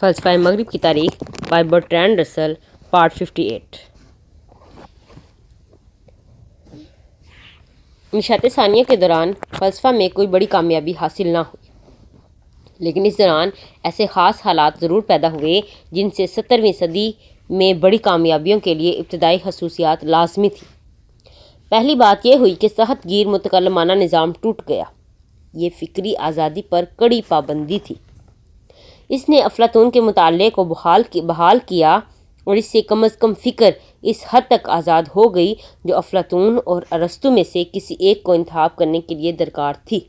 فلسفہ مغرب کی تاریخ بائی برٹرینڈ رسل پارٹ 58۔ نشاط ثانیہ کے دوران فلسفہ میں کوئی بڑی کامیابی حاصل نہ ہوئی، لیکن اس دوران ایسے خاص حالات ضرور پیدا ہوئے جن سے 17ویں صدی میں بڑی کامیابیوں کے لیے ابتدائی خصوصیات لازمی تھیں۔ پہلی بات یہ ہوئی کہ صحت گیر متکلمانہ نظام ٹوٹ گیا۔ یہ فکری آزادی پر کڑی پابندی تھی۔ اس نے افلاطون کے مطالعے کو بحال کیا اور اس سے کم از کم فکر اس حد تک آزاد ہو گئی جو افلاطون اور ارسطو میں سے کسی ایک کو انتخاب کرنے کے لیے درکار تھی۔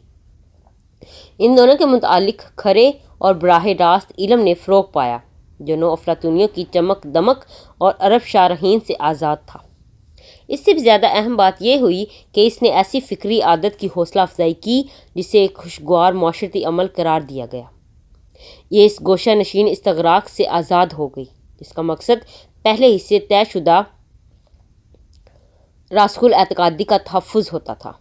ان دونوں کے متعلق کھرے اور براہ راست علم نے فروغ پایا جو نو افلاطونیوں کی چمک دمک اور عرب شارحین سے آزاد تھا۔ اس سے بھی زیادہ اہم بات یہ ہوئی کہ اس نے ایسی فکری عادت کی حوصلہ افزائی کی جسے ایک خوشگوار معاشرتی عمل قرار دیا گیا۔ یہ اس گوشہ نشین استغراق سے آزاد ہو گئی جس کا مقصد پہلے ہی سے طے شدہ راسخ الاعتقادی کا تحفظ ہوتا تھا۔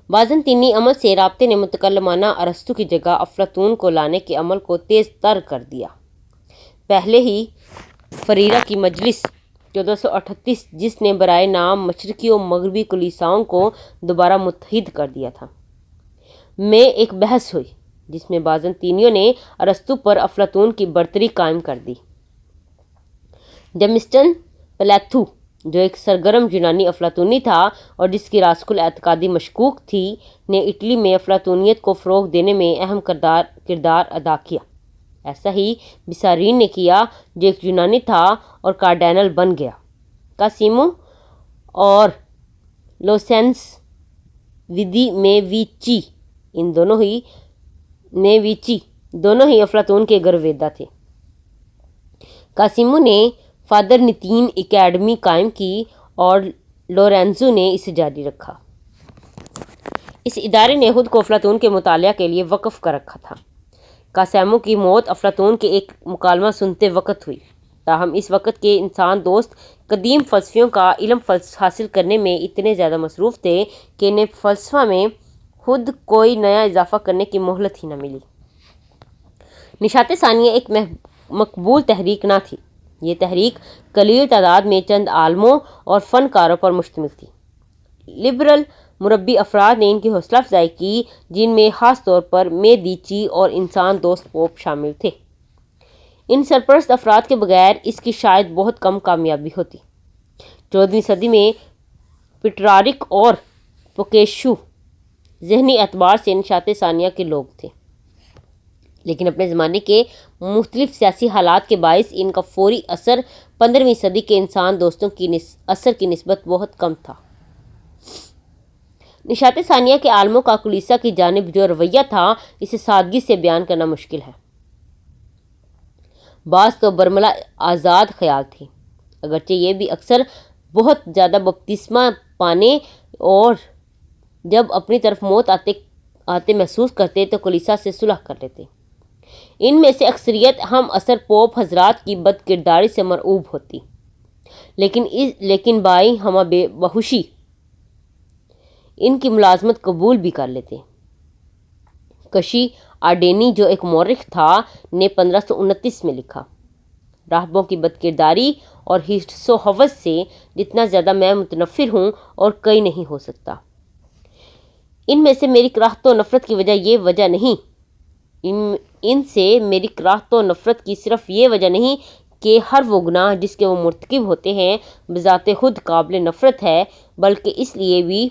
بازنطینی عمل سے رابطے نے متکلمانہ ارسطو کی جگہ افلاطون کو لانے کے عمل کو تیز تر کر دیا۔ پہلے ہی فریرا کی مجلس 1438 جس نے برائے نام مشرقی و مغربی کلیساؤں کو دوبارہ متحد کر دیا تھا میں ایک بحث ہوئی جس میں بازنطینیوں نے ارسطو پر افلاطون کی برتری قائم کر دی۔ ڈیمسٹن پلیتھو جو ایک سرگرم یونانی افلاطونی تھا اور جس کی راسخ الاعتقادی مشکوک تھی نے اٹلی میں افلاطونیت کو فروغ دینے میں اہم کردار ادا کیا۔ ایسا ہی بسارین نے کیا جو ایک یونانی تھا اور کارڈینل بن گیا۔ کاسیمو اور لوسینس ودی میویچی دونوں ہی افلاطون کے گرویدہ تھے۔ کاسیمو نے فادر نتین اکیڈمی قائم کی اور لورینزو نے اسے جاری رکھا۔ اس ادارے نے خود کو افلاطون کے مطالعہ کے لیے وقف کر رکھا تھا۔ کاسیمو کی موت افلاطون کے ایک مکالمہ سنتے وقت ہوئی، تاہم اس وقت کے انسان دوست قدیم فلسفیوں کا علم حاصل کرنے میں اتنے زیادہ مصروف تھے کہ انہیں فلسفہ میں خود کوئی نیا اضافہ کرنے کی مہلت ہی نہ ملی۔ نشاط ثانیہ ایک مقبول تحریک نہ تھی۔ یہ تحریک قلیل تعداد میں چند عالموں اور فنکاروں پر مشتمل تھی۔ لبرل مربی افراد نے ان کی حوصلہ افزائی کی جن میں خاص طور پر میڈیچی اور انسان دوست پوپ شامل تھے۔ ان سرپرست افراد کے بغیر اس کی شاید بہت کم کامیابی ہوتی۔ 14ویں صدی میں پیٹرارک اور پوکیشو ذہنی اعتبار سے نشاط ثانیہ کے لوگ تھے، لیکن اپنے زمانے کے مختلف سیاسی حالات کے باعث ان کا فوری اثر 15ویں صدی کے انسان دوستوں کی اثر کی نسبت بہت کم تھا۔ نشاط ثانیہ کے عالموں کا کلیسا کی جانب جو رویہ تھا اسے سادگی سے بیان کرنا مشکل ہے۔ بعض تو برملا آزاد خیال تھے، اگرچہ یہ بھی اکثر بہت زیادہ بپتسمہ پانے اور جب اپنی طرف موت آتے محسوس کرتے تو کلیسا سے صلح کر لیتے۔ ان میں سے اکثریت ہم اثر پوپ حضرات کی بد کرداری سے مرعوب ہوتی، لیکن بائی ہمہ بہوشی ان کی ملازمت قبول بھی کر لیتے۔ کشی آرڈینی جو ایک مورخ تھا نے 1529 میں لکھا، راہبوں کی بد کرداری اور حرص و ہوس سے جتنا زیادہ میں متنفر ہوں اور کوئی نہیں ہو سکتا۔ ان میں سے میری کراہت و نفرت کی وجہ یہ وجہ نہیں ان سے میری کراہت و نفرت کی صرف یہ وجہ نہیں کہ ہر وہ گناہ جس کے وہ مرتکب ہوتے ہیں بذات خود قابل نفرت ہے، بلکہ اس لیے بھی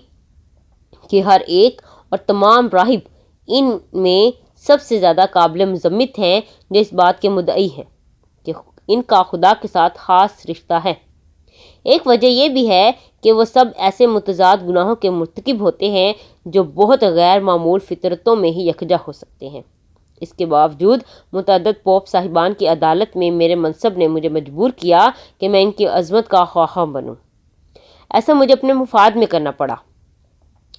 کہ ہر ایک اور تمام راہب ان میں سب سے زیادہ قابل مذمت ہیں جو اس بات کے مدعی ہیں کہ ان کا خدا کے ساتھ خاص رشتہ ہے۔ ایک وجہ یہ بھی ہے کہ وہ سب ایسے متضاد گناہوں کے مرتکب ہوتے ہیں جو بہت غیر معمول فطرتوں میں ہی یکجا ہو سکتے ہیں۔ اس کے باوجود متعدد پوپ صاحبان کی عدالت میں میرے منصب نے مجھے مجبور کیا کہ میں ان کی عظمت کا خواہاں بنوں۔ ایسا مجھے اپنے مفاد میں کرنا پڑا،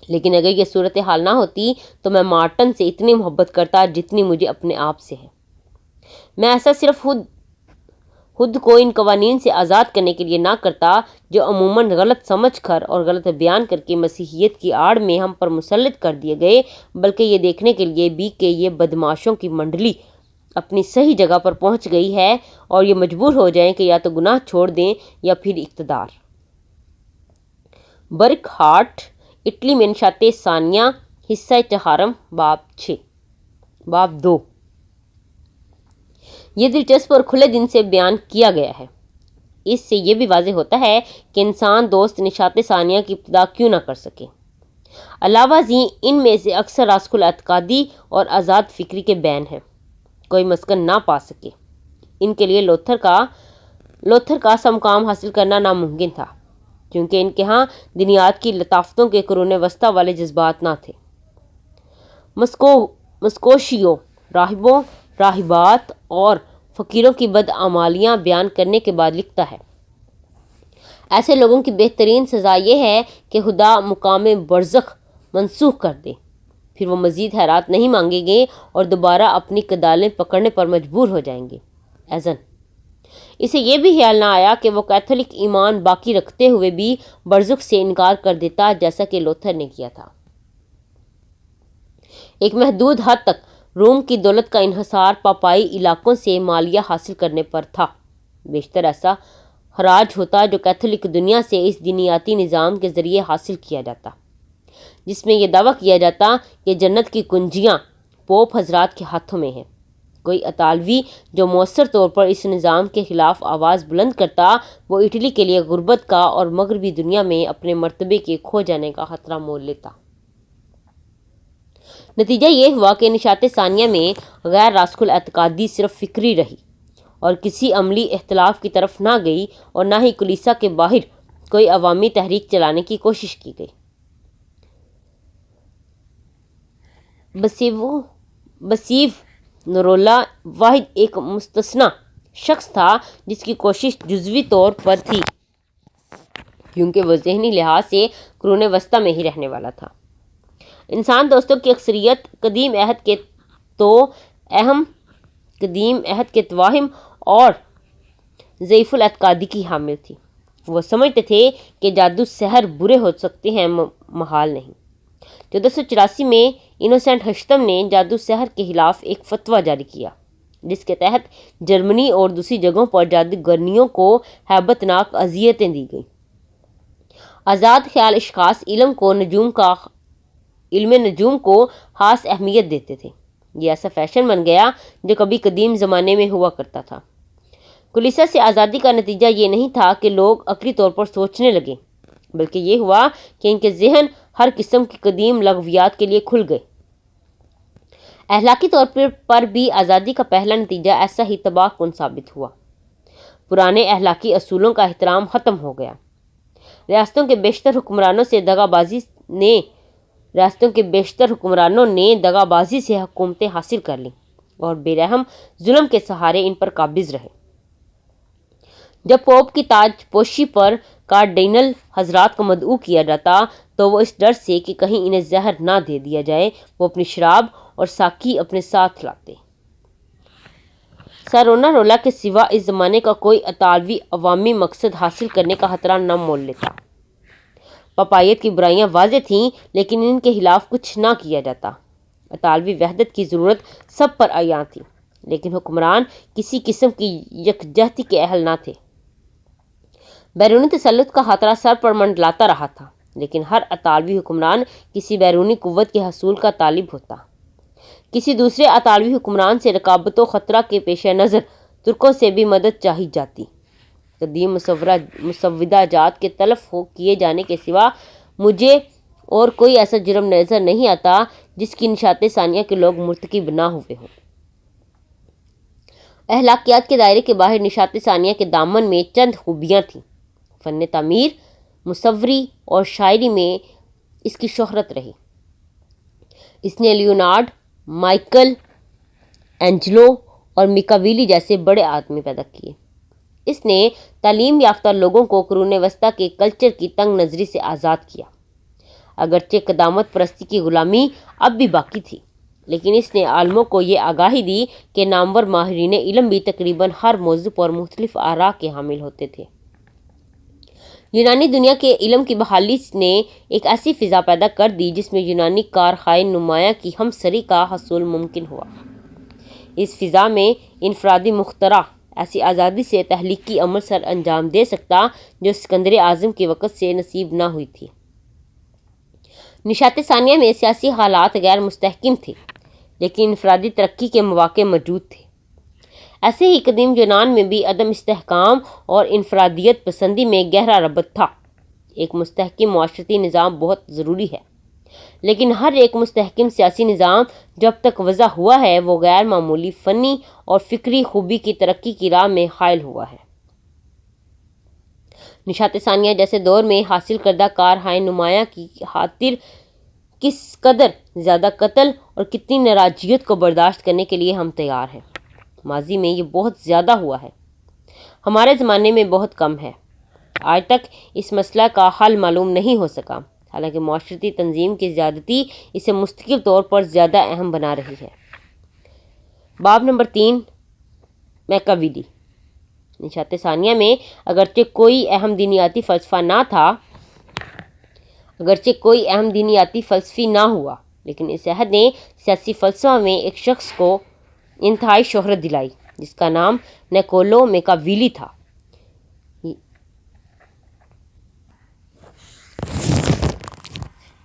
لیکن اگر یہ صورتحال نہ ہوتی تو میں مارٹن سے اتنی محبت کرتا جتنی مجھے اپنے آپ سے ہے۔ میں ایسا صرف خود کو ان قوانین سے آزاد کرنے کے لیے نہ کرتا جو عموماً غلط سمجھ کر اور غلط بیان کر کے مسیحیت کی آڑ میں ہم پر مسلط کر دیے گئے، بلکہ یہ دیکھنے کے لیے بھی کہ یہ بدمعاشوں کی منڈلی اپنی صحیح جگہ پر پہنچ گئی ہے اور یہ مجبور ہو جائیں کہ یا تو گناہ چھوڑ دیں یا پھر اقتدار۔ برک ہارٹ، اٹلی میں نشاط ثانیہ، حصہ چہارم، باب 6، باب 2۔ یہ دلچسپ اور کھلے دل سے بیان کیا گیا ہے۔ اس سے یہ بھی واضح ہوتا ہے کہ انسان دوست نشاط ثانیہ کی ابتدا کیوں نہ کر سکے۔ علاوہ ازیں ان میں سے اکثر راسخ الاعتقادی اور آزاد فکری کے بین ہیں، کوئی مسکن نہ پا سکے۔ ان کے لیے لوتھر کا سا مقام حاصل کرنا ناممکن تھا، کیونکہ ان کے ہاں دنیات کی لطافتوں کے قرون وسطیٰ والے جذبات نہ تھے۔ مسکوشیو راہبوں، راہبات اور فقیروں کی بدعمالیاں بیان کرنے کے بعد لکھتا ہے، ایسے لوگوں کی بہترین سزا یہ ہے کہ خدا مقام برزخ منسوخ کر دے، پھر وہ مزید خیرات نہیں مانگیں گے اور دوبارہ اپنی کدالیں پکڑنے پر مجبور ہو جائیں گے۔ ایزن اسے یہ بھی خیال نہ آیا کہ وہ کیتھولک ایمان باقی رکھتے ہوئے بھی برزخ سے انکار کر دیتا، جیسا کہ لوتھر نے کیا تھا۔ ایک محدود حد تک روم کی دولت کا انحصار پاپائی علاقوں سے مالیہ حاصل کرنے پر تھا۔ بیشتر ایسا خراج ہوتا جو کیتھولک دنیا سے اس دینیاتی نظام کے ذریعے حاصل کیا جاتا، جس میں یہ دعویٰ کیا جاتا کہ جنت کی کنجیاں پوپ حضرات کے ہاتھوں میں ہیں۔ کوئی اطالوی جو مؤثر طور پر اس نظام کے خلاف آواز بلند کرتا، وہ اٹلی کے لیے غربت کا اور مغربی دنیا میں اپنے مرتبے کے کھو جانے کا خطرہ مول لیتا۔ نتیجہ یہ ہوا کہ نشاط ثانیہ میں غیر راسخ الاعتقادی صرف فکری رہی اور کسی عملی اختلاف کی طرف نہ گئی، اور نہ ہی کلیسا کے باہر کوئی عوامی تحریک چلانے کی کوشش کی گئی۔ بسیو نرولا واحد ایک مستثنیٰ شخص تھا جس کی کوشش جزوی طور پر تھی، کیونکہ وہ ذہنی لحاظ سے قرون وسطیٰ میں ہی رہنے والا تھا۔ انسان دوستوں کی اکثریت قدیم عہد کے توہم اور ضعیف الاعتقادی کی حامل تھی۔ وہ سمجھتے تھے کہ جادو سحر برے ہو سکتے ہیں، محال نہیں۔ 1484 میں انوسینٹ ہشتم نے جادو سحر کے خلاف ایک فتویٰ جاری کیا، جس کے تحت جرمنی اور دوسری جگہوں پر جادوگرنیوں کو ہیبت ناک اذیتیں دی گئیں۔ آزاد خیال اشخاص علم نجوم کو خاص اہمیت دیتے تھے۔ یہ ایسا فیشن بن گیا جو کبھی قدیم زمانے میں ہوا کرتا تھا۔ کلیسا سے آزادی کا نتیجہ یہ نہیں تھا کہ لوگ عقلی طور پر سوچنے لگے، بلکہ یہ ہوا کہ ان کے ذہن ہر قسم کی قدیم لغویات کے لیے کھل گئے۔ اخلاقی طور پر بھی آزادی کا پہلا نتیجہ ایسا ہی تباہ کن ثابت ہوا۔ پرانے اخلاقی اصولوں کا احترام ختم ہو گیا۔ ریاستوں کے بیشتر حکمرانوں نے دغا بازی سے حکومتیں حاصل کر لیں اور بے رحم ظلم کے سہارے ان پر قابض رہے۔ جب پوپ کی تاج پوشی پر کارڈینل حضرات کو مدعو کیا جاتا تو وہ اس ڈر سے کہ کہیں انہیں زہر نہ دے دیا جائے، وہ اپنی شراب اور ساقی اپنے ساتھ لاتے۔ ساروونارولا کے سوا اس زمانے کا کوئی اطالوی عوامی مقصد حاصل کرنے کا خطرہ نہ مول لیتا۔ پاپائیت کی برائیاں واضح تھیں، لیکن ان کے خلاف کچھ نہ کیا جاتا۔ اطالوی وحدت کی ضرورت سب پر عیاں تھی، لیکن حکمران کسی قسم کی یکجہتی کے اہل نہ تھے۔ بیرونی تسلط کا خطرہ سر پر منڈلاتا رہا تھا، لیکن ہر اطالوی حکمران کسی بیرونی قوت کے حصول کا طالب ہوتا۔ کسی دوسرے اطالوی حکمران سے رقابت و خطرہ کے پیش نظر ترکوں سے بھی مدد چاہی جاتی۔ قدیم مسودہ جات کے تلف کیے جانے کے سوا مجھے اور کوئی ایسا جرم نظر نہیں آتا جس کی نشاط ثانیہ کے لوگ مرتکب نہ ہوئے ہوں۔ اخلاقیات کے دائرے کے باہر نشاط ثانیہ کے دامن میں چند خوبیاں تھیں۔ فن تعمیر، مصوری اور شاعری میں اس کی شہرت رہی۔ اس نے لیونارڈ، مائیکل اینجلو اور میکاویلی جیسے بڑے آدمی پیدا کیے۔ اس نے تعلیم یافتہ لوگوں کو قرون وسطیٰ کے کلچر کی تنگ نظری سے آزاد کیا۔ اگرچہ قدامت پرستی کی غلامی اب بھی باقی تھی، لیکن اس نے عالموں کو یہ آگاہی دی کہ نامور ماہرین علم بھی تقریباً ہر موضوع پر مختلف آراء کے حامل ہوتے تھے۔ یونانی دنیا کے علم کی بحالی نے ایک ایسی فضا پیدا کر دی جس میں یونانی کارخائے نمایاں کی ہم سری کا حصول ممکن ہوا۔ اس فضا میں انفرادی مخترع ایسی آزادی سے تحلیقی عمل سر انجام دے سکتا جو سکندر اعظم کے وقت سے نصیب نہ ہوئی تھی۔ نشاط ثانیہ میں سیاسی حالات غیر مستحکم تھے، لیکن انفرادی ترقی کے مواقع موجود تھے۔ ایسے ہی قدیم یونان میں بھی عدم استحکام اور انفرادیت پسندی میں گہرا ربط تھا۔ ایک مستحکم معاشرتی نظام بہت ضروری ہے، لیکن ہر ایک مستحکم سیاسی نظام جب تک وضع ہوا ہے وہ غیر معمولی فنی اور فکری خوبی کی ترقی کی راہ میں حائل ہوا ہے۔ نشاط ثانیہ جیسے دور میں حاصل کردہ کارہائے نمایاں کی خاطر کس قدر زیادہ قتل اور کتنی ناراضگیت کو برداشت کرنے کے لیے ہم تیار ہیں۔ ماضی میں یہ بہت زیادہ ہوا ہے، ہمارے زمانے میں بہت کم ہے۔ آج تک اس مسئلہ کا حل معلوم نہیں ہو سکا، حالانکہ معاشرتی تنظیم کی زیادتی اسے مستقل طور پر زیادہ اہم بنا رہی ہے۔ باب نمبر 3 میکاویلی۔ نشاط ثانیہ میں اگرچہ کوئی اہم دینیاتی فلسفی نہ ہوا، لیکن اس عہد نے سیاسی فلسفہ میں ایک شخص کو انتہائی شہرت دلائی جس کا نام نکولو میکاویلی تھا۔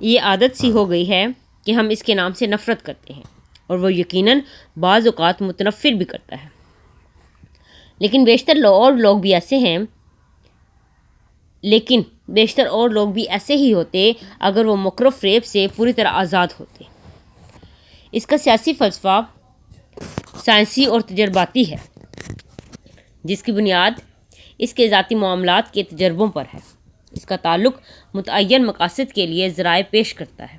یہ عادت سی ہو گئی ہے کہ ہم اس کے نام سے نفرت کرتے ہیں، اور وہ یقیناً بعض اوقات متنفر بھی کرتا ہے، لیکن بیشتر اور لوگ بھی ایسے ہی ہوتے اگر وہ مکر و فریب سے پوری طرح آزاد ہوتے۔ اس کا سیاسی فلسفہ سائنسی اور تجرباتی ہے، جس کی بنیاد اس کے ذاتی معاملات کے تجربوں پر ہے۔ اس کا تعلق متعین مقاصد کے لیے ذرائع پیش کرتا ہے،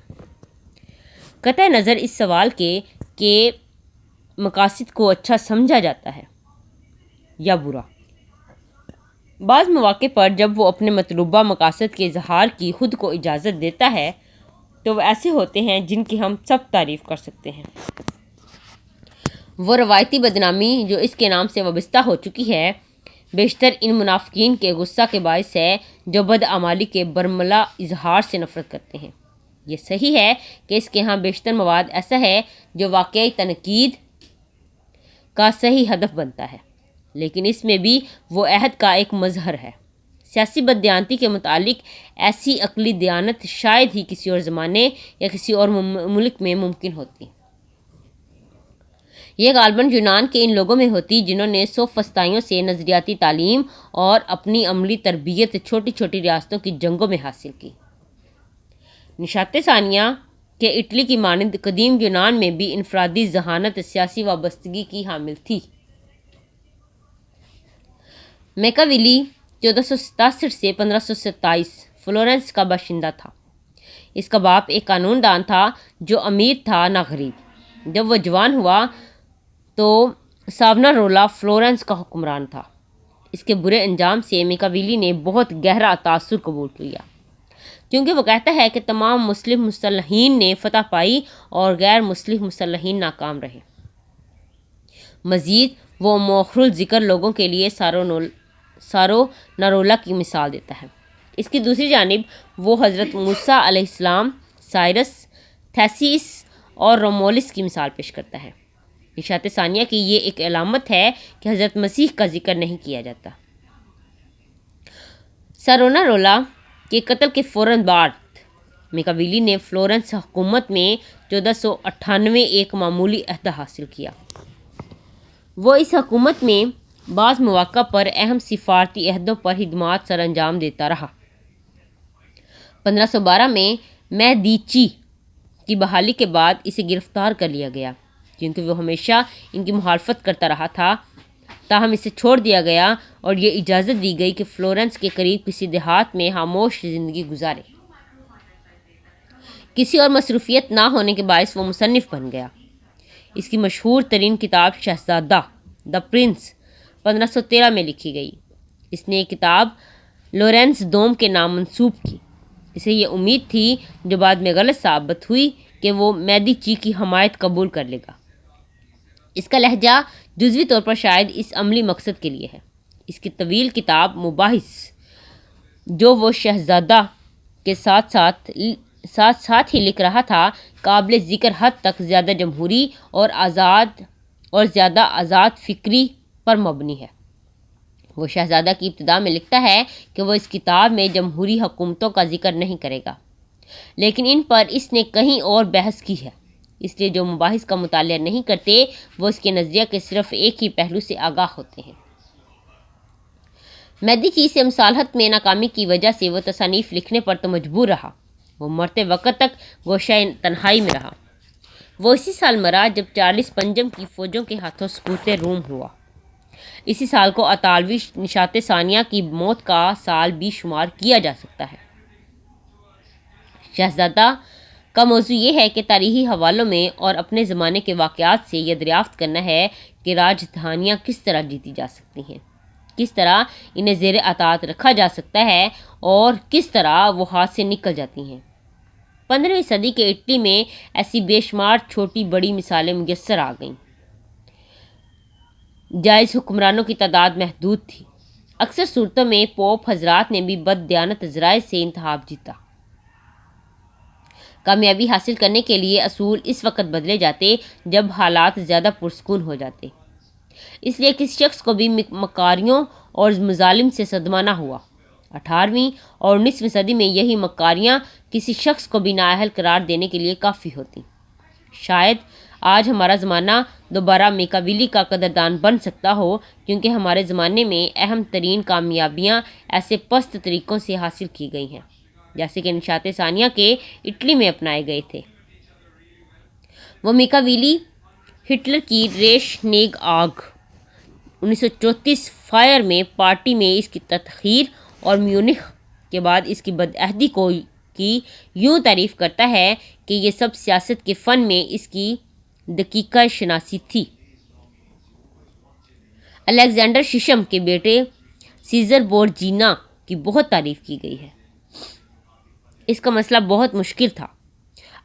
قطع نظر اس سوال کے کہ مقاصد کو اچھا سمجھا جاتا ہے یا برا۔ بعض مواقع پر جب وہ اپنے مطلوبہ مقاصد کے اظہار کی خود کو اجازت دیتا ہے تو وہ ایسے ہوتے ہیں جن کی ہم سب تعریف کر سکتے ہیں۔ وہ روایتی بدنامی جو اس کے نام سے وابستہ ہو چکی ہے بیشتر ان منافقین کے غصہ کے باعث ہے جو بدعمالی کے برملا اظہار سے نفرت کرتے ہیں۔ یہ صحیح ہے کہ اس کے ہاں بیشتر مواد ایسا ہے جو واقعی تنقید کا صحیح ہدف بنتا ہے، لیکن اس میں بھی وہ عہد کا ایک مظہر ہے۔ سیاسی بددیانتی کے متعلق ایسی عقلی دیانت شاید ہی کسی اور زمانے یا کسی اور ملک میں ممکن ہوتی۔ یہ غالباً یونان کے ان لوگوں میں ہوتی جنہوں نے سوفسطائیوں سے نظریاتی تعلیم اور اپنی عملی تربیت چھوٹی چھوٹی ریاستوں کی جنگوں میں حاصل کی۔ نشاط ثانیہ کے اٹلی کی مانند قدیم یونان میں بھی انفرادی ذہانت سیاسی وابستگی کی حامل تھی۔ میکاویلی 1467 سے 1527 فلورنس کا باشندہ تھا۔ اس کا باپ ایک قانون دان تھا جو امیر تھا نہ غریب۔ جب وہ جوان ہوا تو ساونارولا فلورنس کا حکمران تھا۔ اس کے برے انجام سے میکاویلی نے بہت گہرا تاثر قبول کیا، کیونکہ وہ کہتا ہے کہ تمام مسلم مسلحین نے فتح پائی اور غیر مسلم مسلحین ناکام رہے۔ مزید وہ مؤخر الذکر لوگوں کے لیے سارونارولا کی مثال دیتا ہے۔ اس کی دوسری جانب وہ حضرت موسیٰ علیہ السلام، سائرس، تھیسیس اور رومولس کی مثال پیش کرتا ہے۔ نشاط ثانیہ کی یہ ایک علامت ہے کہ حضرت مسیح کا ذکر نہیں کیا جاتا۔ سارونارولا کے قتل کے فوراً بعد میکاویلی نے فلورنس حکومت میں 1498 ایک معمولی عہدہ حاصل کیا۔ وہ اس حکومت میں بعض مواقع پر اہم سفارتی عہدوں پر خدمات سر انجام دیتا رہا۔ 1512 میں میڈیچی کی بحالی کے بعد اسے گرفتار کر لیا گیا، کیونکہ وہ ہمیشہ ان کی مخالفت کرتا رہا تھا۔ تاہم اسے چھوڑ دیا گیا اور یہ اجازت دی گئی کہ فلورنس کے قریب کسی دیہات میں خاموش زندگی گزارے۔ کسی اور مصروفیت نہ ہونے کے باعث وہ مصنف بن گیا۔ اس کی مشہور ترین کتاب شہزادہ دی پرنس 1513 میں لکھی گئی۔ اس نے یہ کتاب لورنس دوم کے نام منسوب کی۔ اسے یہ امید تھی، جو بعد میں غلط ثابت ہوئی، کہ وہ میڈیچی کی حمایت قبول کر لے گا۔ اس کا لہجہ جزوی طور پر شاید اس عملی مقصد کے لیے ہے۔ اس کی طویل کتاب مباحث، جو وہ شہزادہ کے ساتھ ساتھ ہی لکھ رہا تھا، قابل ذکر حد تک زیادہ جمہوری اور آزاد اور زیادہ آزاد فکری پر مبنی ہے۔ وہ شہزادہ کی ابتدا میں لکھتا ہے کہ وہ اس کتاب میں جمہوری حکومتوں کا ذکر نہیں کرے گا، لیکن ان پر اس نے کہیں اور بحث کی ہے، اس لیے جو مباحث کا مطالعہ نہیں کرتے وہ اس کے نظریہ کے صرف ایک ہی پہلو سے آگاہ ہوتے ہیں۔ میڈیچی سے مصالحت میں ناکامی کی وجہ سے وہ تصانیف لکھنے پر تو مجبور رہا، وہ مرتے وقت تک گوشہ تنہائی میں رہا۔ وہ اسی سال مرا جب چارلس پنجم کی فوجوں کے ہاتھوں سقوط روم ہوا۔ اسی سال کو اطالوی نشاط ثانیہ کی موت کا سال بھی شمار کیا جا سکتا ہے۔ شہزادہ کا موضوع یہ ہے کہ تاریخی حوالوں میں اور اپنے زمانے کے واقعات سے یہ دریافت کرنا ہے کہ راجدھانیاں کس طرح جیتی جا سکتی ہیں، کس طرح انہیں زیر اطاعت رکھا جا سکتا ہے اور کس طرح وہ ہاتھ سے نکل جاتی ہیں۔ 15ویں صدی کے اٹلی میں ایسی بے شمار چھوٹی بڑی مثالیں میسر آ گئیں۔ جائز حکمرانوں کی تعداد محدود تھی۔ اکثر صورتوں میں پوپ حضرات نے بھی بددیانت ذرائع سے انتخاب جیتا۔ کامیابی حاصل کرنے کے لیے اصول اس وقت بدلے جاتے جب حالات زیادہ پرسکون ہو جاتے، اس لیے کسی شخص کو بھی مکاریوں اور مظالم سے صدمہ نہ ہوا۔ 18ویں اور 19ویں صدی میں یہی مکاریاں کسی شخص کو بھی نااہل قرار دینے کے لیے کافی ہوتی۔ شاید آج ہمارا زمانہ دوبارہ میکاویلی کا قدردان بن سکتا ہو، کیونکہ ہمارے زمانے میں اہم ترین کامیابیاں ایسے پست طریقوں سے حاصل کی گئی ہیں جیسے کہ نشاط ثانیہ کے اٹلی میں اپنائے گئے تھے۔ وہ میکاویلی ہٹلر کی ریش نیگ آگ 1934 فائر میں پارٹی میں اس کی تسخیر اور میونخ کے بعد اس کی بدعہدی کی یوں تعریف کرتا ہے کہ یہ سب سیاست کے فن میں اس کی دقیقہ شناسی تھی۔ الیگزینڈر ششم کے بیٹے سیزر بورجینا کی بہت تعریف کی گئی ہے۔ اس کا مسئلہ بہت مشکل تھا۔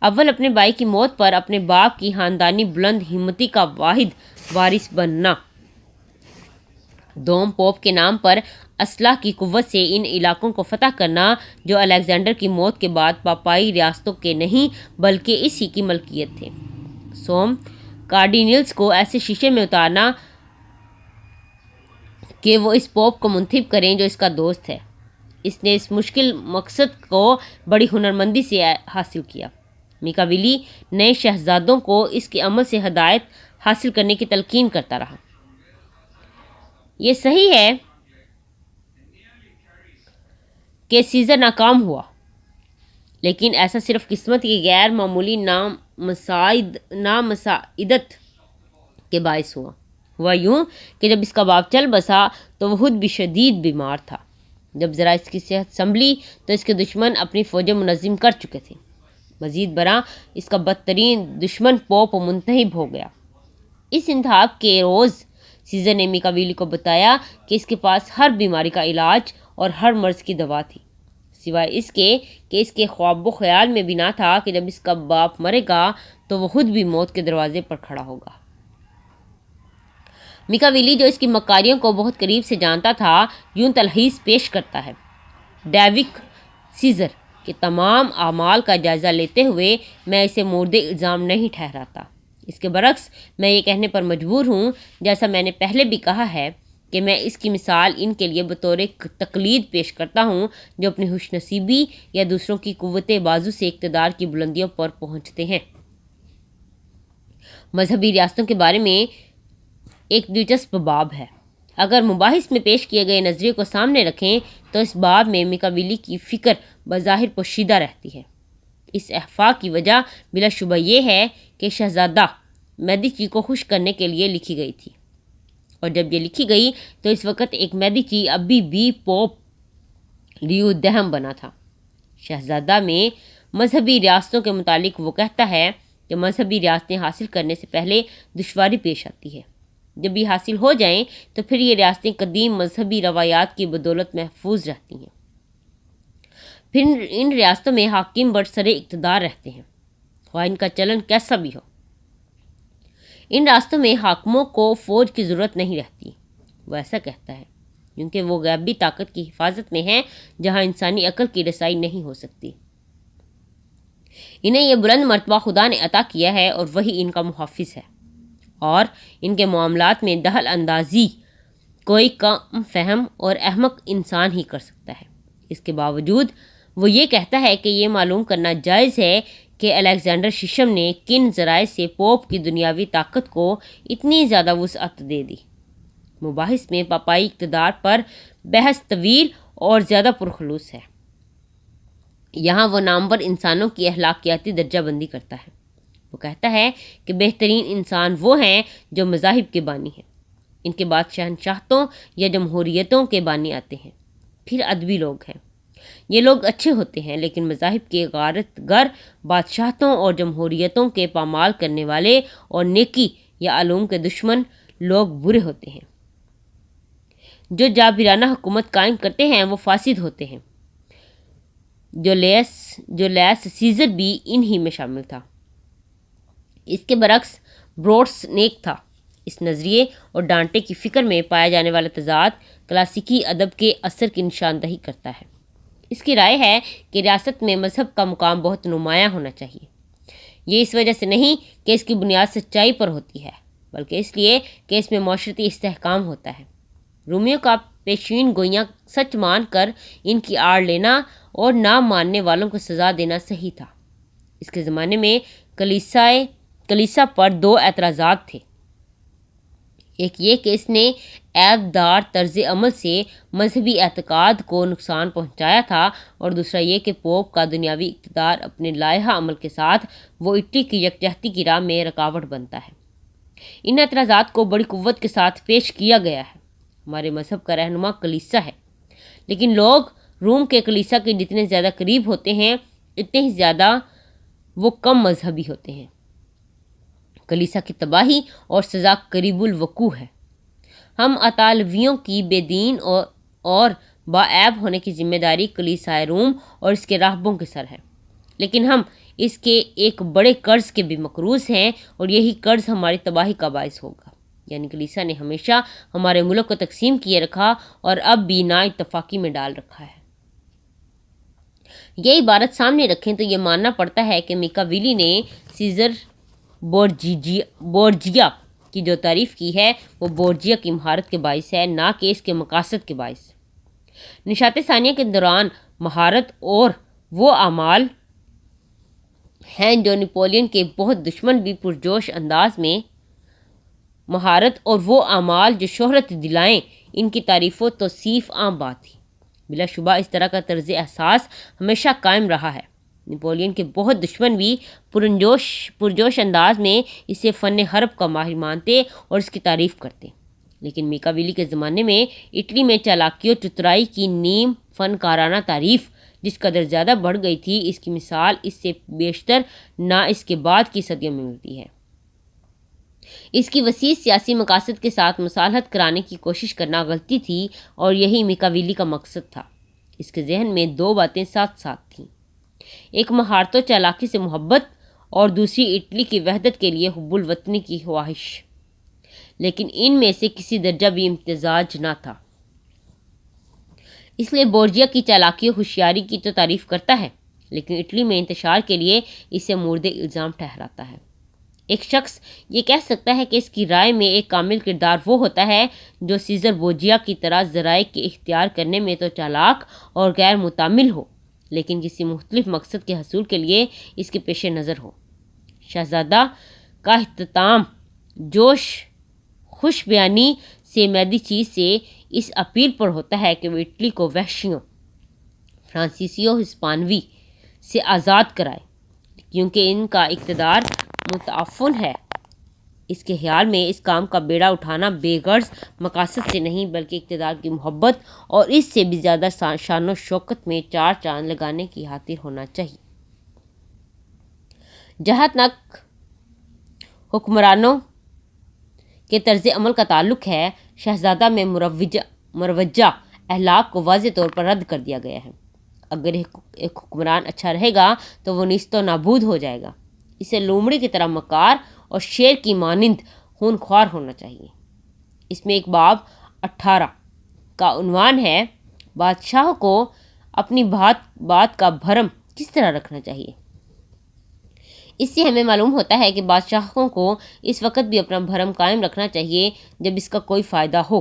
اول اپنے بھائی کی موت پر اپنے باپ کی خاندانی بلند ہمتی کا واحد وارث بننا، دوم پوپ کے نام پر اسلحہ کی قوت سے ان علاقوں کو فتح کرنا جو الیگزینڈر کی موت کے بعد پاپائی ریاستوں کے نہیں بلکہ اسی کی ملکیت تھے۔ سوم کارڈینلز کو ایسے شیشے میں اتارنا کہ وہ اس پوپ کو منتخب کریں جو اس کا دوست ہے۔ اس نے اس مشکل مقصد کو بڑی ہنرمندی سے حاصل کیا۔ میکاویلی نئے شہزادوں کو اس کے عمل سے ہدایت حاصل کرنے کی تلقین کرتا رہا۔ یہ صحیح ہے کہ سیزر ناکام ہوا، لیکن ایسا صرف قسمت کی غیر معمولی نامساعدت کے باعث ہوا یوں کہ جب اس کا باپ چل بسا تو وہ خود بھی شدید بیمار تھا۔ جب ذرا اس کی صحت سنبھلی تو اس کے دشمن اپنی فوجیں منظم کر چکے تھے۔ مزید برآں اس کا بدترین دشمن پوپ منتخب ہو گیا۔ اس انتخاب کے روز سیزر نے میکاویلی کو بتایا کہ اس کے پاس ہر بیماری کا علاج اور ہر مرض کی دوا تھی، سوائے اس کے کہ اس کے خواب و خیال میں بھی نہ تھا کہ جب اس کا باپ مرے گا تو وہ خود بھی موت کے دروازے پر کھڑا ہوگا۔ میکاویلی جو اس کی مکاریوں کو بہت قریب سے جانتا تھا یوں تلخیص پیش کرتا ہے: ڈیوک سیزر کے تمام اعمال کا جائزہ لیتے ہوئے میں اسے مورد الزام نہیں ٹھہراتا، اس کے برعکس میں یہ کہنے پر مجبور ہوں، جیسا میں نے پہلے بھی کہا ہے، کہ میں اس کی مثال ان کے لیے بطور تقلید پیش کرتا ہوں جو اپنی خوش نصیبی یا دوسروں کی قوت بازو سے اقتدار کی بلندیوں پر پہنچتے ہیں۔ مذہبی ریاستوں کے بارے میں ایک دلچسپ باب ہے۔ اگر مباحث میں پیش کیے گئے نظریے کو سامنے رکھیں تو اس باب میں میکاویلی کی فکر بظاہر پوشیدہ رہتی ہے۔ اس اخفاء کی وجہ بلا شبہ یہ ہے کہ شہزادہ میڈیچی کو خوش کرنے کے لیے لکھی گئی تھی، اور جب یہ لکھی گئی تو اس وقت ایک میڈیچی ابھی بھی پوپ لیو دہم بنا تھا۔ شہزادہ میں مذہبی ریاستوں کے متعلق وہ کہتا ہے کہ مذہبی ریاستیں حاصل کرنے سے پہلے دشواری پیش آتی ہے، جب یہ حاصل ہو جائیں تو پھر یہ ریاستیں قدیم مذہبی روایات کی بدولت محفوظ رہتی ہیں۔ پھر ان ریاستوں میں حاکم برسر اقتدار رہتے ہیں، خواہ ان کا چلن کیسا بھی ہو۔ ان راستوں میں حاکموں کو فوج کی ضرورت نہیں رہتی، وہ ایسا کہتا ہے، کیونکہ وہ غیبی طاقت کی حفاظت میں ہیں جہاں انسانی عقل کی رسائی نہیں ہو سکتی۔ انہیں یہ بلند مرتبہ خدا نے عطا کیا ہے اور وہی ان کا محافظ ہے، اور ان کے معاملات میں دخل اندازی کوئی کم فہم اور احمق انسان ہی کر سکتا ہے۔ اس کے باوجود وہ یہ کہتا ہے کہ یہ معلوم کرنا جائز ہے کہ الیگزینڈر ششم نے کن ذرائع سے پوپ کی دنیاوی طاقت کو اتنی زیادہ وسعت دے دی۔ مباحث میں پاپائی اقتدار پر بحث طویل اور زیادہ پرخلوص ہے۔ یہاں وہ نامور انسانوں کی اخلاقیاتی درجہ بندی کرتا ہے۔ وہ کہتا ہے کہ بہترین انسان وہ ہیں جو مذاہب کے بانی ہیں، ان کے بعد شہنشاہتوں یا جمہوریتوں کے بانی آتے ہیں، پھر ادبی لوگ ہیں۔ یہ لوگ اچھے ہوتے ہیں، لیکن مذاہب کے غارت گر، بادشاہتوں اور جمہوریتوں کے پامال کرنے والے اور نیکی یا علوم کے دشمن لوگ برے ہوتے ہیں۔ جو جابرانہ حکومت قائم کرتے ہیں وہ فاسد ہوتے ہیں۔ جولیس سیزر بھی انہی میں شامل تھا۔ اس کے برعکس بروٹس نیک تھا۔ اس نظریے اور ڈانٹے کی فکر میں پایا جانے والا تضاد کلاسیکی ادب کے اثر کی نشاندہی کرتا ہے۔ اس کی رائے ہے کہ ریاست میں مذہب کا مقام بہت نمایاں ہونا چاہیے۔ یہ اس وجہ سے نہیں کہ اس کی بنیاد سچائی پر ہوتی ہے، بلکہ اس لیے کہ اس میں معاشرتی استحکام ہوتا ہے۔ رومیو کا پیشین گوئیاں سچ مان کر ان کی آڑ لینا اور نہ ماننے والوں کو سزا دینا صحیح تھا۔ اس کے زمانے میں کلیسا پر دو اعتراضات تھے۔ ایک یہ کہ اس نے عیب دار طرز عمل سے مذہبی اعتقاد کو نقصان پہنچایا تھا، اور دوسرا یہ کہ پوپ کا دنیاوی اقتدار اپنے لائحہ عمل کے ساتھ وہ اٹلی کی یکجہتی کی راہ میں رکاوٹ بنتا ہے۔ ان اعتراضات کو بڑی قوت کے ساتھ پیش کیا گیا ہے۔ ہمارے مذہب کا رہنما کلیسا ہے، لیکن لوگ روم کے کلیسا کے جتنے زیادہ قریب ہوتے ہیں اتنے ہی زیادہ وہ کم مذہبی ہوتے ہیں۔ کلیسا کی تباہی اور سزا قریب الوقوع ہے۔ ہم اطالویوں کی بے دین اور باعیب ہونے کی ذمہ داری کلیسائے روم اور اس کے راہبوں کے سر ہے، لیکن ہم اس کے ایک بڑے قرض کے بھی مقروض ہیں، اور یہی قرض ہماری تباہی کا باعث ہوگا۔ یعنی کلیسا نے ہمیشہ ہمارے ملک کو تقسیم کیے رکھا اور اب بھی نا اتفاقی میں ڈال رکھا ہے۔ یہ عبارت سامنے رکھیں تو یہ ماننا پڑتا ہے کہ میکاویلی نے سیزر بورجیا کی جو تعریف کی ہے وہ بورجیا کی مہارت کے باعث ہے، نہ کہ اس کے مقاصد کے باعث۔ نشاط ثانیہ کے دوران مہارت اور وہ اعمال ہیں جو نپولین کے بہت دشمن بھی پرجوش انداز میں مہارت اور وہ اعمال جو شہرت دلائیں، ان کی تعریف و توصیف عام بات تھی۔ بلا شبہ اس طرح کا طرز احساس ہمیشہ قائم رہا ہے۔ نپولین کے بہت دشمن بھی پرجوش انداز میں اسے فن حرب کا ماہر مانتے اور اس کی تعریف کرتے، لیکن میکاویلی کے زمانے میں اٹلی میں چالاکی و چترائی کی نیم فنکارانہ تعریف جس قدر زیادہ بڑھ گئی تھی، اس کی مثال اس سے بیشتر نہ اس کے بعد کی صدیوں میں ملتی ہے۔ اس کی وسیع سیاسی مقاصد کے ساتھ مصالحت کرانے کی کوشش کرنا غلطی تھی، اور یہی میکاویلی کا مقصد تھا۔ اس کے ذہن میں دو باتیں ساتھ ساتھ تھیں، ایک مہارت و چالاکی سے محبت اور دوسری اٹلی کی وحدت کے لیے حب الوطنی کی خواہش، لیکن ان میں سے کسی درجہ بھی امتزاج نہ تھا۔ اس لیے بورجیا کی چالاکی و ہوشیاری کی تو تعریف کرتا ہے، لیکن اٹلی میں انتشار کے لیے اسے مورد الزام ٹھہراتا ہے۔ ایک شخص یہ کہہ سکتا ہے کہ اس کی رائے میں ایک کامل کردار وہ ہوتا ہے جو سیزر بورجیا کی طرح ذرائع کے اختیار کرنے میں تو چالاک اور غیر متعمل ہو، لیکن کسی مختلف مقصد کے حصول کے لیے اس کے پیش نظر ہو۔ شہزادہ کا اختتام جوش خوش بیانی سے میدی چیز سے اس اپیل پر ہوتا ہے کہ وہ اٹلی کو وحشیوں فرانسیسیوں ہسپانوی سے آزاد کرائے، کیونکہ ان کا اقتدار متعفن ہے۔ اس کے خیال میں اس کام کا بیڑا اٹھانا بے غرض مقاصد سے نہیں بلکہ اقتدار کی محبت اور اس سے بھی زیادہ شان و شوکت میں چار چاند لگانے کی خاطر ہونا چاہیے۔ جہاں تک حکمرانوں کے طرز عمل کا تعلق ہے، شہزادہ میں مروجہ اخلاق کو واضح طور پر رد کر دیا گیا ہے۔ اگر ایک حکمران اچھا رہے گا تو وہ نیست و نابود ہو جائے گا۔ اسے لومڑی کی طرح مکار اور شیر کی مانند خونخوار ہونا چاہیے۔ اس میں ایک باب 18 کا عنوان ہے، بادشاہ کو اپنی بات کا بھرم کس طرح رکھنا چاہیے۔ اس سے ہمیں معلوم ہوتا ہے کہ بادشاہوں کو اس وقت بھی اپنا بھرم قائم رکھنا چاہیے جب اس کا کوئی فائدہ ہو،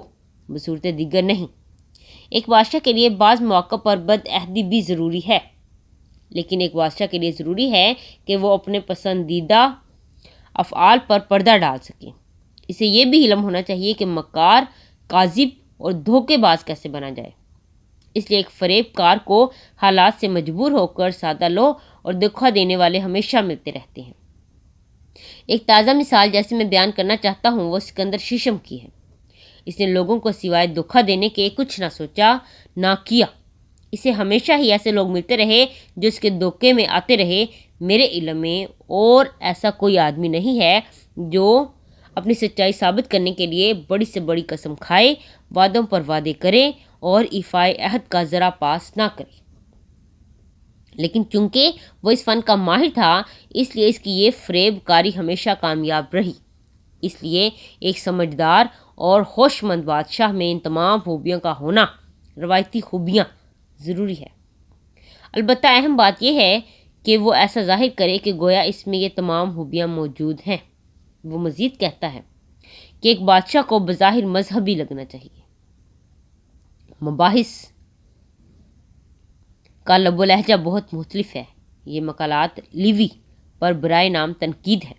بصورت دیگر نہیں۔ ایک بادشاہ کے لیے بعض مواقع پر بد عہدی بھی ضروری ہے، لیکن ایک بادشاہ کے لیے ضروری ہے کہ وہ اپنے پسندیدہ افعال پر پردہ ڈال سکے۔ اسے یہ بھی علم ہونا چاہیے کہ مکار، کاذب اور دھوکے باز کیسے بنا جائے۔ اس لیے ایک فریب کار کو حالات سے مجبور ہو کر سادہ لو اور دھوکہ دینے والے ہمیشہ ملتے رہتے ہیں۔ ایک تازہ مثال جیسے میں بیان کرنا چاہتا ہوں وہ سکندر شیشم کی ہے۔ اس نے لوگوں کو سوائے دھوکہ دینے کے کچھ نہ سوچا نہ کیا۔ اسے ہمیشہ ہی ایسے لوگ ملتے رہے جو اس کے دھوکے میں آتے رہے۔ میرے علم میں اور ایسا کوئی آدمی نہیں ہے جو اپنی سچائی ثابت کرنے کے لیے بڑی سے بڑی قسم کھائے، وعدوں پر وعدے کرے اور ایفائے عہد کا ذرا پاس نہ کرے۔ لیکن چونکہ وہ اس فن کا ماہر تھا، اس لیے اس کی یہ فریب کاری ہمیشہ کامیاب رہی۔ اس لیے ایک سمجھدار اور ہوش مند بادشاہ میں ان تمام خوبیوں کا ہونا، روایتی خوبیاں، ضروری ہے۔ البتہ اہم بات یہ ہے کہ وہ ایسا ظاہر کرے کہ گویا اس میں یہ تمام خوبیاں موجود ہیں۔ وہ مزید کہتا ہے کہ ایک بادشاہ کو بظاہر مذہبی لگنا چاہیے۔ مباحث کا لب و لہجہ بہت مختلف ہے۔ یہ مقالات لیوی پر برائے نام تنقید ہے۔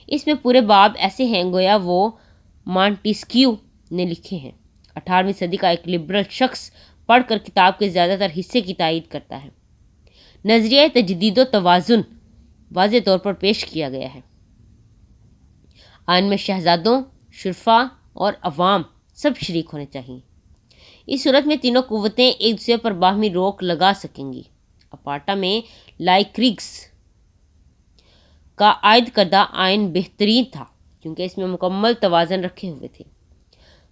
اس میں پورے باب ایسے ہیں گویا وہ مانٹیسکیو نے لکھے ہیں۔ 18ویں صدی کا ایک لبرل شخص پڑھ کر کتاب کے زیادہ تر حصے کی تائید کرتا ہے۔ نظریہ تجدید و توازن واضح طور پر پیش کیا گیا ہے۔ آئین میں شہزادوں، شرفا اور عوام سب شریک ہونے چاہیے۔ اس صورت میں تینوں قوتیں ایک دوسرے پر باہمی روک لگا سکیں گی۔ اپارٹا میں لائکریگس کا عائد کردہ آئین بہترین تھا کیونکہ اس میں مکمل توازن رکھے ہوئے تھے۔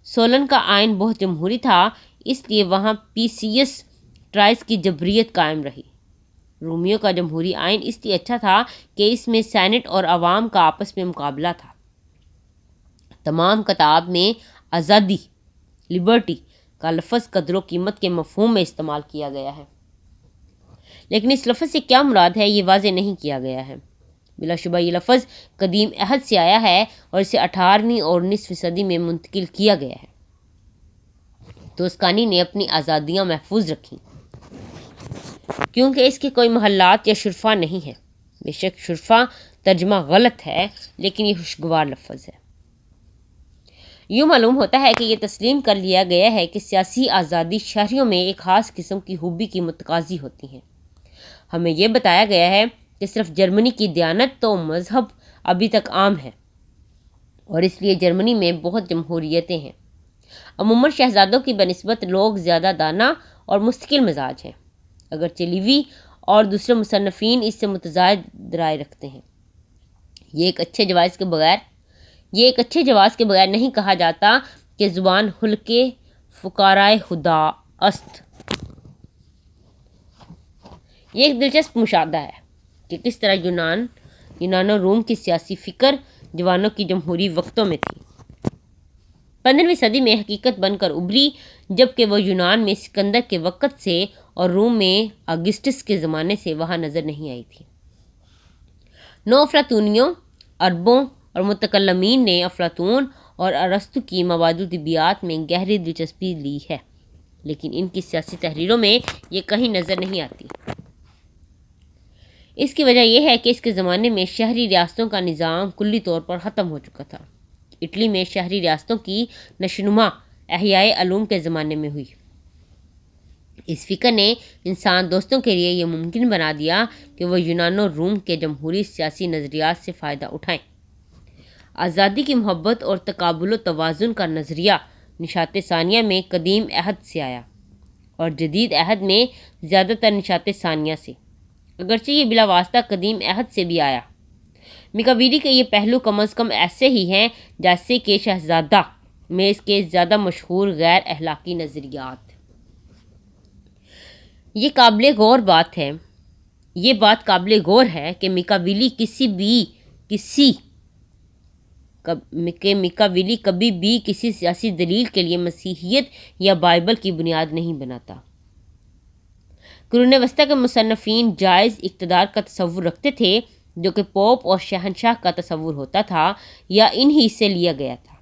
سولن کا آئین بہت جمہوری تھا، اس لیے وہاں پیسیس ٹرائس کی جبریت قائم رہی۔ رومیو کا جمہوری آئین اس لیے اچھا تھا کہ اس میں سینٹ اور عوام کا آپس میں مقابلہ تھا۔ تمام کتاب میں آزادی، لبرٹی کا لفظ قدر و قیمت کے مفہوم میں استعمال کیا گیا ہے، لیکن اس لفظ سے کیا مراد ہے یہ واضح نہیں کیا گیا ہے۔ بلا شبہ یہ لفظ قدیم عہد سے آیا ہے اور اسے 18ویں اور 19ویں صدی میں منتقل کیا گیا ہے۔ توسکانی نے اپنی آزادیاں محفوظ رکھیں کیونکہ اس کے کوئی محلات یا شرفا نہیں ہے۔ بے شک شرفا ترجمہ غلط ہے، لیکن یہ خوشگوار لفظ ہے۔ یوں معلوم ہوتا ہے کہ یہ تسلیم کر لیا گیا ہے کہ سیاسی آزادی شہریوں میں ایک خاص قسم کی خوبی کی متقاضی ہوتی ہے۔ ہمیں یہ بتایا گیا ہے کہ صرف جرمنی کی دیانت و مذہب ابھی تک عام ہے اور اس لیے جرمنی میں بہت جمہوریتیں ہیں۔ عموماً شہزادوں کی بنسبت لوگ زیادہ دانا اور مستقل مزاج ہیں، اگرچہ لیوی اور دوسرے مصنفین اس سے متضاد رائے رکھتے ہیں۔ یہ ایک اچھے جواز کے بغیر نہیں کہا جاتا کہ زبان حلقے فقراء خدا است۔ یہ ایک دلچسپ مشاہدہ ہے کہ کس طرح یونان و روم کی سیاسی فکر جوانوں کی جمہوری وقتوں میں تھی۔ 15ویں صدی میں حقیقت بن کر ابھری، جبکہ وہ یونان میں سکندر کے وقت سے اور روم میں آگسٹس کے زمانے سے وہاں نظر نہیں آئی تھی۔ نو افلاطونیوں، عربوں اور متکلمین نے افلاطون اور ارسطو کی مواد طبیعیات میں گہری دلچسپی لی ہے، لیکن ان کی سیاسی تحریروں میں یہ کہیں نظر نہیں آتی۔ اس کی وجہ یہ ہے کہ اس کے زمانے میں شہری ریاستوں کا نظام کلی طور پر ختم ہو چکا تھا۔ اٹلی میں شہری ریاستوں کی نشوونما احیاء علوم کے زمانے میں ہوئی۔ اس فکر نے انسان دوستوں کے لیے یہ ممکن بنا دیا کہ وہ یونان و روم کے جمہوری سیاسی نظریات سے فائدہ اٹھائیں۔ آزادی کی محبت اور تقابل و توازن کا نظریہ نشاط ثانیہ میں قدیم عہد سے آیا اور جدید عہد میں زیادہ تر نشاط ثانیہ سے، اگرچہ یہ بلا واسطہ قدیم عہد سے بھی آیا۔ میکاویلی کے یہ پہلو کم از کم ایسے ہی ہیں جیسے کہ شہزادہ میں اس کے زیادہ مشہور غیر اخلاقی نظریات۔ یہ بات قابل غور ہے کہ میکاویلی کبھی بھی کسی سیاسی دلیل کے لیے مسیحیت یا بائبل کی بنیاد نہیں بناتا۔ قرون وسطیٰ کے مصنفین جائز اقتدار کا تصور رکھتے تھے جو کہ پوپ اور شہنشاہ کا تصور ہوتا تھا یا انہی سے لیا گیا تھا۔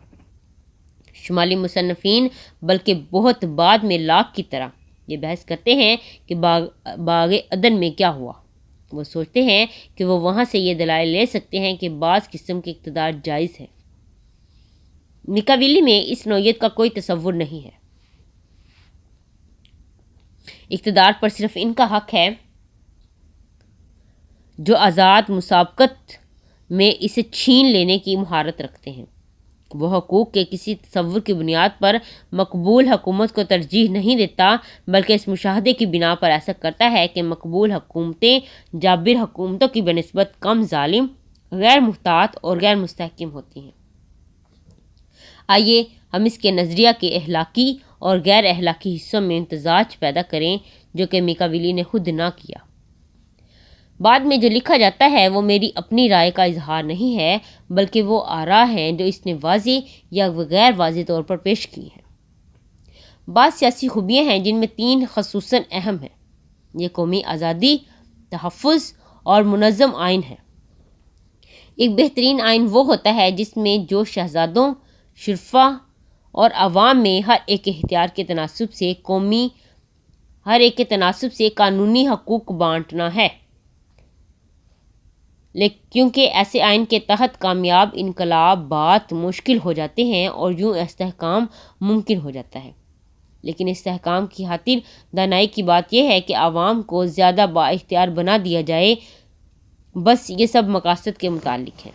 شمالی مصنفین بلکہ بہت بعد میں لاک کی طرح یہ بحث کرتے ہیں کہ باغ عدن میں کیا ہوا۔ وہ سوچتے ہیں کہ وہ وہاں سے یہ دلائل لے سکتے ہیں کہ بعض قسم کے اقتدار جائز ہے۔ میکاویلی میں اس نوعیت کا کوئی تصور نہیں ہے۔ اقتدار پر صرف ان کا حق ہے جو آزاد مسابقت میں اسے چھین لینے کی مہارت رکھتے ہیں۔ وہ حقوق کے کسی تصور کی بنیاد پر مقبول حکومت کو ترجیح نہیں دیتا، بلکہ اس مشاہدے کی بنا پر ایسا کرتا ہے کہ مقبول حکومتیں جابر حکومتوں کی بنسبت کم ظالم، غیر محتاط اور غیر مستحکم ہوتی ہیں۔ آئیے ہم اس کے نظریہ کے اخلاقی اور غیر اخلاقی حصوں میں امتزاج پیدا کریں جو کہ میکاویلی نے خود نہ کیا۔ بعد میں جو لکھا جاتا ہے وہ میری اپنی رائے کا اظہار نہیں ہے، بلکہ وہ آراء ہیں جو اس نے واضح یا غیر واضح طور پر پیش کی ہیں۔ بعض سیاسی خوبیاں ہیں جن میں 3 خصوصاً اہم ہیں۔ یہ قومی آزادی، تحفظ اور منظم آئین ہے۔ ایک بہترین آئین وہ ہوتا ہے جس میں جو شہزادوں، شرفا اور عوام میں ہر ایک کے اختیار کے تناسب سے قانونی حقوق بانٹنا ہے۔ کیونکہ ایسے آئین کے تحت کامیاب انقلابات مشکل ہو جاتے ہیں اور یوں استحکام ممکن ہو جاتا ہے۔ لیکن استحکام کی خاطر دانائی کی بات یہ ہے کہ عوام کو زیادہ با اختیار بنا دیا جائے۔ بس یہ سب مقاصد کے متعلق ہے۔